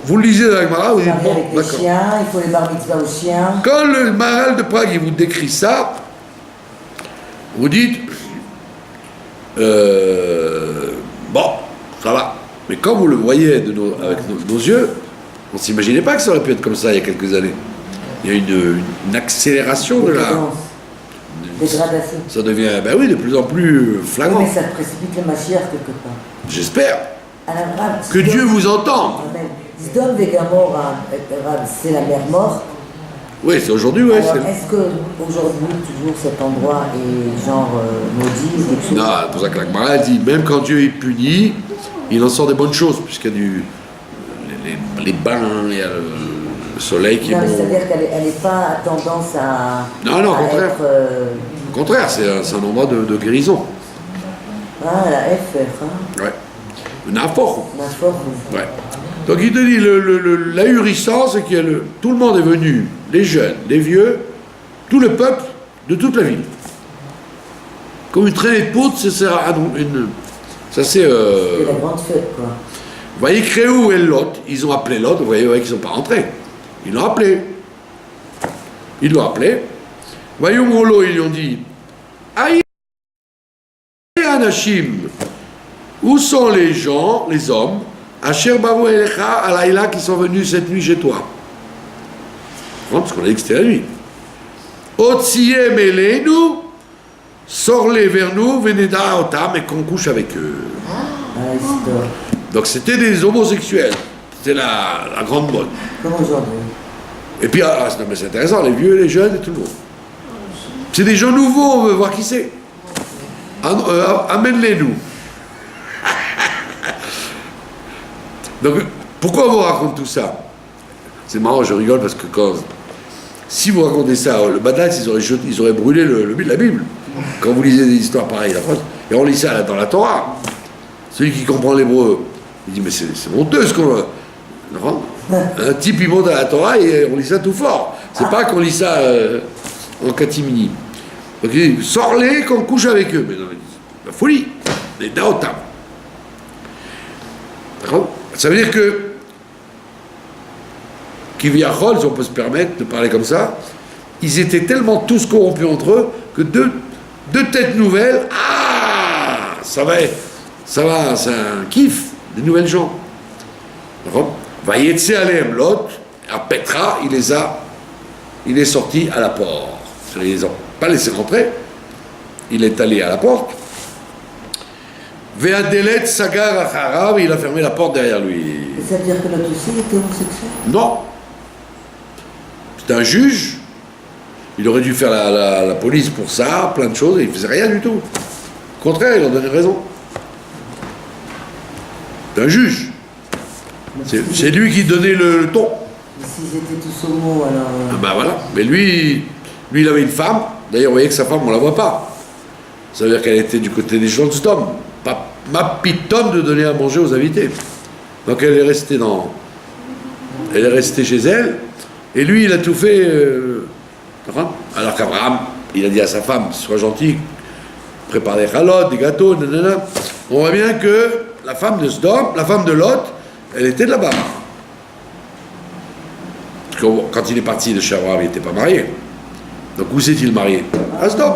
Vous le lisez dans le Maharal, vous dites bon, avec les d'accord. chiens, il faut les bar mitzvah aux chiens. Quand le Maharal de Prague il vous décrit ça, vous dites bon, ça va. Mais quand vous le voyez avec nos yeux, on ne s'imaginait pas que ça aurait pu être comme ça il y a quelques années. Il y a une accélération de la... Dégradation. Ça devient, ben oui, de plus en plus flagrant. Mais ça précipite le Mashiach quelque part. J'espère Alors, que Dieu vous entende. Sdom et Gomorrha, c'est la mer morte. Oui, c'est aujourd'hui, oui. Alors, est-ce qu'aujourd'hui, toujours cet endroit est genre maudit, quelque chose? Non, c'est pour ça que la Gemara dit, même quand Dieu est puni, il en sort des bonnes choses, puisqu'il y a les bains, il y a le soleil qui est bon. C'est-à-dire qu'elle n'est pas à tendance à... Non, au contraire. Être, Au contraire, c'est un endroit de guérison. Ah, la FR, hein. Ouais. Une aphore. La forme. Ouais. Donc il te dit, l'ahurissant, c'est que tout le monde est venu, les jeunes, les vieux, tout le peuple de toute la ville. Comme une traînée de poudre, ça c'est C'est la grande fête, quoi. Vous voyez, Créou et Lot, ils ont appelé Lot, vous voyez qu'ils ne sont pas rentrés. Ils l'ont appelé. Ils l'ont appelé. Voyez, Molo, ils lui ont dit, Aïe, Anashim, où sont les gens, les hommes, Asher Baru Elecha Alayla qui sont venus cette nuit chez toi? Parce qu'on a dit que c'était la nuit. Otsiem Elenu, sors-les vers nous, Veneda Otam, et qu'on couche avec eux. Donc c'était des homosexuels. C'était la grande mode. Comme aujourd'hui. Et puis, c'est intéressant, les vieux, les jeunes et tout le monde. C'est des gens nouveaux, on veut voir qui c'est. Amène-les-nous. Donc, pourquoi on vous raconte tout ça? C'est marrant, je rigole parce que si vous racontez ça, le Badaïs, ils auraient brûlé la Bible. Quand vous lisez des histoires pareilles, et on lit ça dans la Torah. Celui qui comprend l'hébreu, Il dit, mais c'est honteux ce qu'on... Non. Un type, il monte à la Torah et on lit ça tout fort. C'est pas qu'on lit ça en catimini. Donc il dit, sors-les qu'on couche avec eux. Mais non, la folie, les daotam. D'accord? Ça veut dire que Kiviachol, si on peut se permettre de parler comme ça, ils étaient tellement tous corrompus entre eux que deux têtes nouvelles, ça va, c'est un kiff, des nouvelles gens. D'accord? Vayetse alem Lot, à Petra, il est sorti à la porte. Il ne les a pas laissés rentrer, il est allé à la porte. Ve'adelet sagar acharav, il a fermé la porte derrière lui. Ça veut dire que l'autre aussi était homosexuel? Non. C'est un juge. Il aurait dû faire la police pour ça, plein de choses, et il ne faisait rien du tout. Au contraire, il en donnait raison. C'est un juge. C'est lui qui donnait le ton. Mais s'ils étaient tous homo, alors... Ben voilà. Mais lui, il avait une femme. D'ailleurs, vous voyez que sa femme, on ne la voit pas. Ça veut dire qu'elle était du côté des gens d'homme. Pas ma pitonne de donner à manger aux invités. Donc elle est restée chez elle. Et lui, il a tout fait... alors qu'Abraham, il a dit à sa femme, sois gentil, prépare des chalotes, des gâteaux, nanana. On voit bien que la femme de Sodome, la femme de Lot, elle était de là-bas. Parce que quand il est parti de chez Abraham, il n'était pas marié. Donc où s'est-il marié? À Sodome.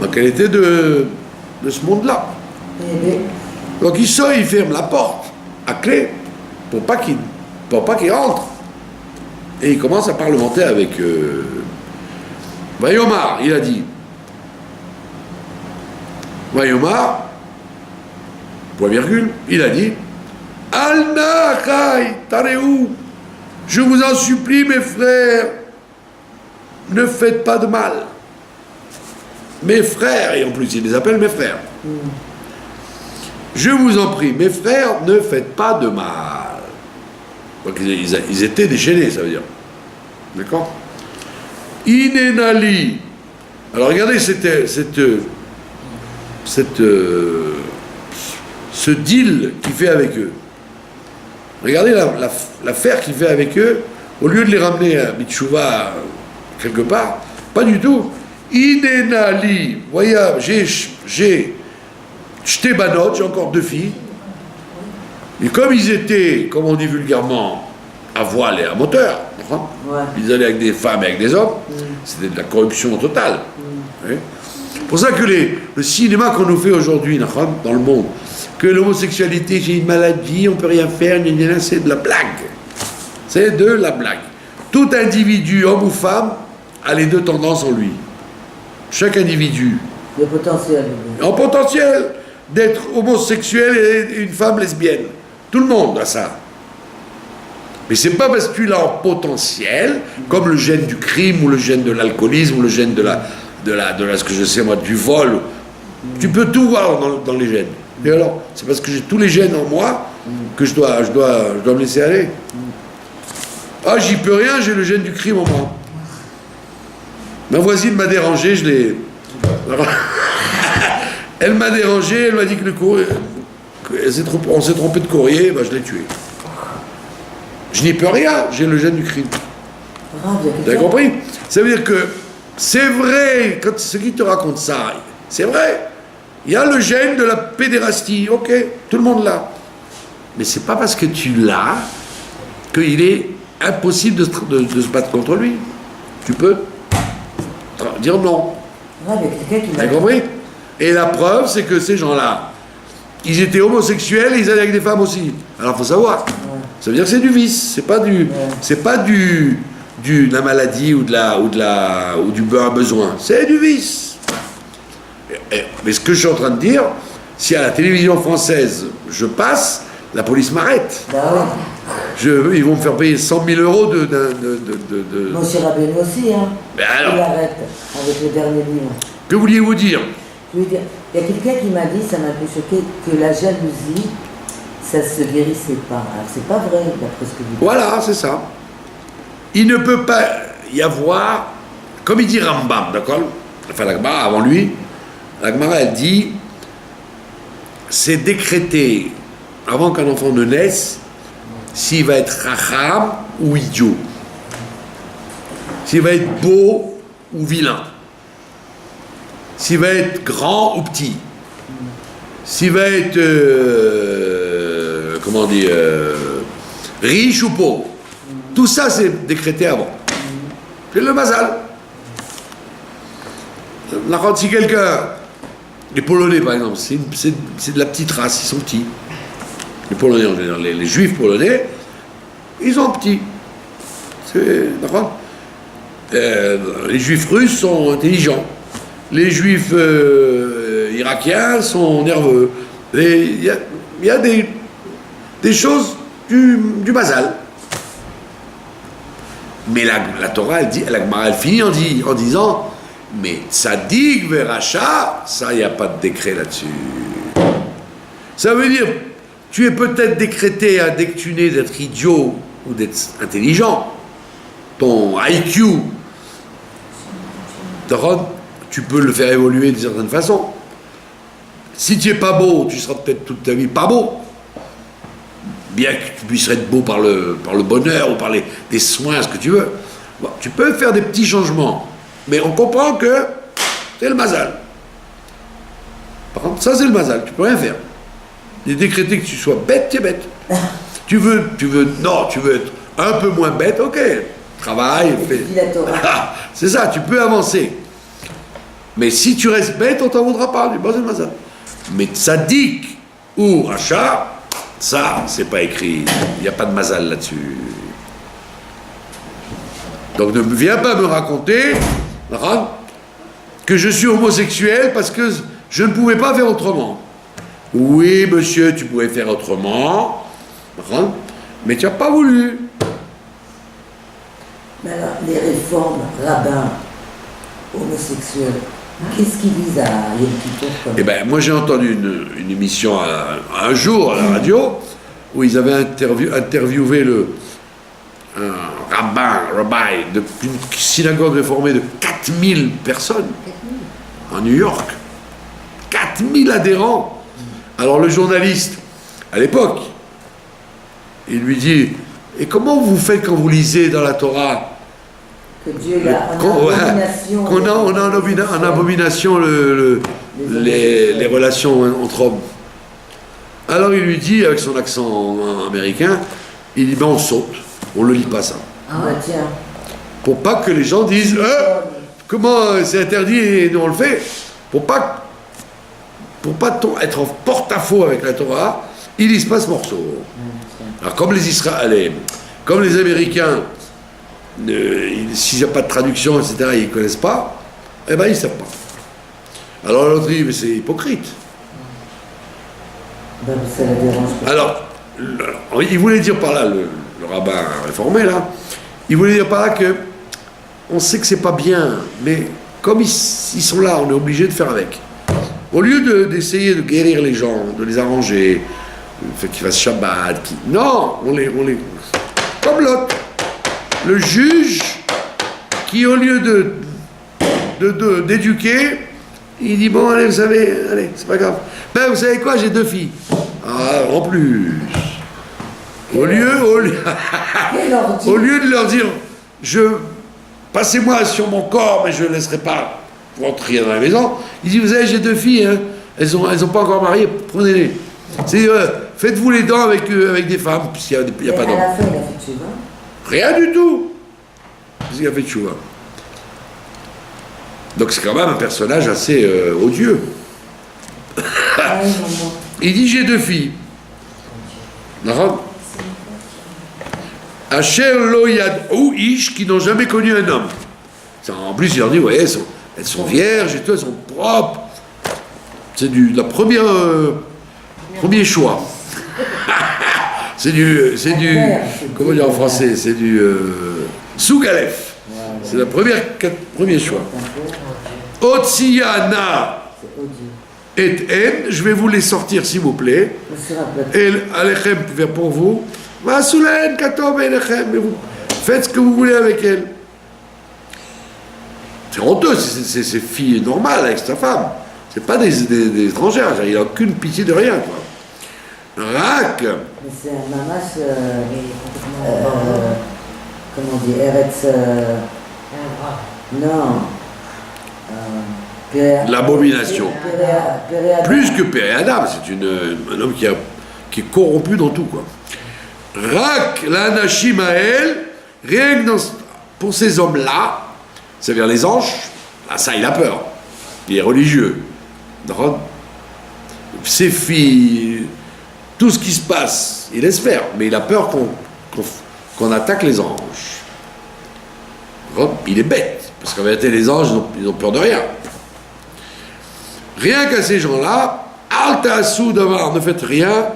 Donc elle était de ce monde-là. Donc il sort, il ferme la porte à clé pour pas qu'il rentre. Et il commence à parlementer avec Vayomar, il a dit. Vayomar, point virgule, il a dit Alna Chai Tareou, je vous en supplie, mes frères, ne faites pas de mal. Mes frères, et en plus il les appelle mes frères. Je vous en prie, mes frères, ne faites pas de mal. Donc ils étaient déchaînés, ça veut dire. D'accord? Inenali. Alors regardez ce deal qu'il fait avec eux. Regardez l'affaire qu'il fait avec eux. Au lieu de les ramener à Mitchouva quelque part, pas du tout. Inenali. Voyez, j'ai jeté banot, j'ai encore 2 filles. Et comme ils étaient, comme on dit vulgairement, à voile et à moteur, ils allaient avec des femmes et avec des hommes, c'était de la corruption totale. Oui. C'est pour ça que le cinéma qu'on nous fait aujourd'hui dans le monde, que l'homosexualité, c'est une maladie, on ne peut rien faire, c'est de la blague. C'est de la blague. Tout individu, homme ou femme, a les 2 tendances en lui. Chaque individu. Le potentiel. En potentiel d'être homosexuel et une femme lesbienne. Tout le monde a ça. Mais c'est pas parce que tu l'as en potentiel, comme le gène du crime, ou le gène de l'alcoolisme, ou le gène de ce que je sais moi, du vol. Tu peux tout voir dans les gènes. Et alors, c'est parce que j'ai tous les gènes en moi que je dois me laisser aller. Ah, j'y peux rien, j'ai le gène du crime en moi. Ma voisine m'a dérangé, je l'ai... Elle m'a dérangé, elle m'a dit que le courrier... On s'est trompé de courrier, ben je l'ai tué. Je n'y peux rien, j'ai le gène du crime. Vous avez compris? Ça veut dire que c'est vrai, quand ceux qui te racontent ça, c'est vrai. Il y a le gène de la pédérastie, ok, tout le monde l'a. Mais c'est pas parce que tu l'as qu'il est impossible de se battre contre lui. Tu peux dire non. Vous avez compris? Et la preuve, c'est que ces gens-là, ils étaient homosexuels et ils allaient avec des femmes aussi. Alors, il faut savoir. Ça veut dire que c'est du vice. C'est pas de la maladie ou du besoin. C'est du vice. Mais ce que je suis en train de dire, si à la télévision française, je passe, la police m'arrête. Ils vont me faire payer 100 000 euros de... Monsieur Rabbeinu aussi, hein. Ben alors, il arrête avec le dernier livre. Que vouliez-vous dire? Je veux dire, il y a quelqu'un qui m'a dit, ça m'a un peu choqué, que la jalousie, ça ne se guérissait pas. Alors c'est pas vrai, d'après ce que vous dites. Voilà, c'est ça. Il ne peut pas y avoir, comme il dit Rambam, d'accord? Enfin, la Gemara, avant lui, la Gemara, elle dit, c'est décrété avant qu'un enfant ne naisse, s'il va être racham ou idiot. S'il va être beau ou vilain. S'il va être grand ou petit. S'il va être, riche ou pauvre. Tout ça, c'est décrété avant. C'est le mazal. Si quelqu'un, les Polonais par exemple, c'est de la petite race, ils sont petits. Les Polonais, en général, les Juifs polonais, ils sont petits. D'accord. Les Juifs russes sont intelligents. Les Juifs irakiens sont nerveux. Il y a des choses du mazal. Mais la Torah, elle dit, la Gemara, elle finit en disant, mais tzaddik veracha, ça, il n'y a pas de décret là-dessus. Ça veut dire, tu es peut-être décrété dès que tu nais d'être idiot ou d'être intelligent. Ton IQ, tu peux le faire évoluer d'une certaine façon. Si tu n'es pas beau, tu seras peut-être toute ta vie pas beau. Bien que tu puisses être beau par le bonheur ou par les soins, ce que tu veux. Bon, tu peux faire des petits changements. Mais on comprend que c'est le mazal. Par contre, ça c'est le mazal, tu peux rien faire. Il est décrété que tu sois bête, tu es bête. Tu veux être un peu moins bête, ok. Travaille, fais. C'est ça, tu peux avancer. Mais si tu restes bête, on t'en voudra pas. Bon, c'est le mazal. Mais tzaddik ou rachat, ça, c'est pas écrit. Il n'y a pas de mazal là-dessus. Donc ne viens pas me raconter que je suis homosexuel parce que je ne pouvais pas faire autrement. Oui, monsieur, tu pouvais faire autrement, mais tu n'as pas voulu. Mais alors, les réformes rabbins homosexuels, qu'est-ce qu'ils visent à Yom Kippour comme... Eh bien, moi j'ai entendu une émission un jour à la radio où ils avaient interviewé un rabbi d'une synagogue réformée de 4000 personnes en New York. 4000 adhérents. Alors le journaliste, à l'époque, il lui dit, et comment vous faites quand vous lisez dans la Torah que Dieu a en abomination les relations entre hommes. Alors il lui dit, avec son accent américain, il dit, ben on saute, on ne le lit pas ça. Ah tiens. Pour pas que les gens disent, comment c'est interdit et nous on le fait. Pour pas être en porte-à-faux avec la Torah, ils lisent pas ce morceau. Alors comme les Américains, s'il n'y a pas de traduction, etc., ils ne connaissent pas, eh bien ils ne savent pas. Alors l'autre dit, mais c'est hypocrite. Ben, ça la dérange pas. Alors, il voulait dire par là, le rabbin réformé là, il voulait dire par là que on sait que c'est pas bien, mais comme ils sont là, on est obligé de faire avec. Au lieu d'essayer de guérir les gens, de les arranger, qu'ils fassent Shabbat, non, on les comme l'autre. Le juge qui, au lieu d'éduquer, il dit, bon, allez, vous savez, allez, c'est pas grave. Ben, vous savez quoi, j'ai 2 filles. Ah, en plus. Au lieu de leur dire, passez-moi sur mon corps, mais je ne laisserai pas rentrer dans la maison, il dit, vous savez, j'ai 2 filles, hein, elles sont pas encore mariées, prenez-les. C'est, faites-vous les dents avec des femmes, puisqu'il n'y a pas d'hommes. À la fin, il a fait tchouva. Rien du tout. Qu'est-ce qu'il a fait de tchouva? Donc c'est quand même un personnage assez odieux. Il dit, j'ai 2 filles. Asher lo yad'u ish, qui n'ont jamais connu un homme. En plus, il leur dit, ouais, elles sont vierges et tout, elles sont propres. C'est la première premier choix. c'est du comment dire en français, c'est du sous-galef. C'est le premier choix. Otsiana et en, je vais vous les sortir s'il vous plaît. Et alechem pour vous. Vasulaen katom elechem, mais vous faites ce que vous voulez avec elle. C'est honteux, c'est filles normales avec sa femme. C'est pas des étrangères, il n'a aucune pitié de rien, quoi. Rak, Mais c'est un mamash, comment on dit, Eretz, non, l'abomination. Péréadam. Plus que Péréadam, c'est un homme qui est corrompu dans tout, quoi. Rak, l'anashim Ael, rien que pour ces hommes-là, c'est-à-dire les anges, là, ça, il a peur. Il est religieux. D'accord. Ses filles, tout ce qui se passe, il laisse faire, mais il a peur qu'on attaque les anges. D'accord. Il est bête, parce qu'en vérité, les anges, ils ont peur de rien. Rien qu'à ces gens-là, Alta Davar, ne faites rien,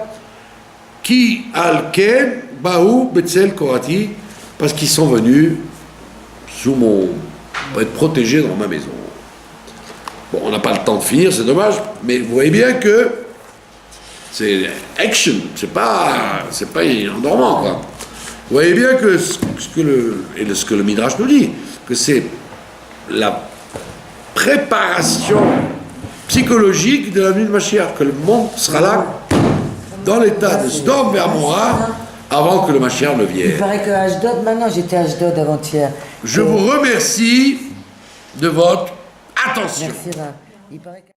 qui Alken, Baou, Betzel, Korati, parce qu'ils sont venus pour être protégés dans ma maison. Bon, on n'a pas le temps de finir, c'est dommage, mais vous voyez bien que c'est action, c'est pas en dormant, quoi. Vous voyez bien que ce que le Midrash nous dit, que c'est la préparation psychologique de la venue de Mashiach, que le monde sera là dans l'état de Sodome vers Gomorrha avant que le Mashiach ne Il vienne. paraît que Ashdod, maintenant j'étais à Ashdod avant-hier. Je vous remercie de votre attention. Merci, Ra. Il paraît que...